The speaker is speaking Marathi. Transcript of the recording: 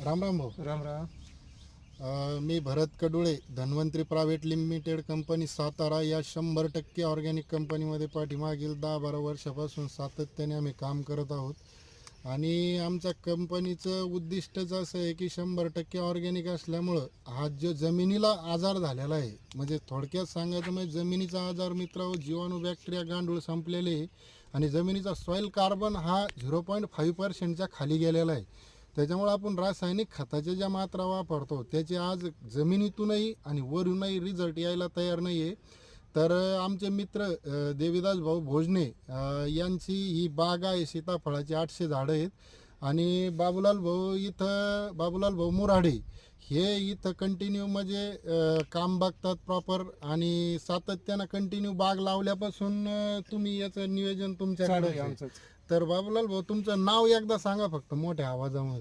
राम राम भाऊ. राम राम. मी Bharat Kadule, Dhanvantari private limited company Satara या 100% ऑर्गॅनिक कंपनीमध्ये पाठीमागील 10-12 वर्षापासून सातत्याने आम्ही काम करत आहोत. आणि आमच्या कंपनीचं उद्दिष्टच असं आहे की 100% ऑर्गॅनिक असल्यामुळं हा जो जमिनीला आजार झालेला आहे, म्हणजे थोडक्यात सांगायचं म्हणजे जमिनीचा आजार मित्रांनो, जीवाणू बॅक्टेरिया गांडूळ संपलेले आहे आणि जमिनीचा सॉईल कार्बन हा 0.5% खाली गेलेला आहे. त्याच्यामुळे आपण रासायनिक खताच्या ज्या मात्रा वापरतो त्याचे आज जमिनीतूनही आणि वरूनही रिझल्ट यायला तयार नाही आहे. तर आमचे मित्र देवीदास भाऊ भोजने यांची ही बाग आहे, सीताफळाची 800 झाडं आहेत. आणि बाबूलाल भाऊ मुराडे हे इथं कंटिन्यू म्हणजे काम बघतात प्रॉपर आणि सातत्यानं कंटिन्यू बाग लावल्यापासून तुम्ही याचं नियोजन तुमच्याकडे. तर बाबूलाल भाऊ, तुमचं नाव एकदा सांगा फक्त मोठ्या आवाजामध्ये.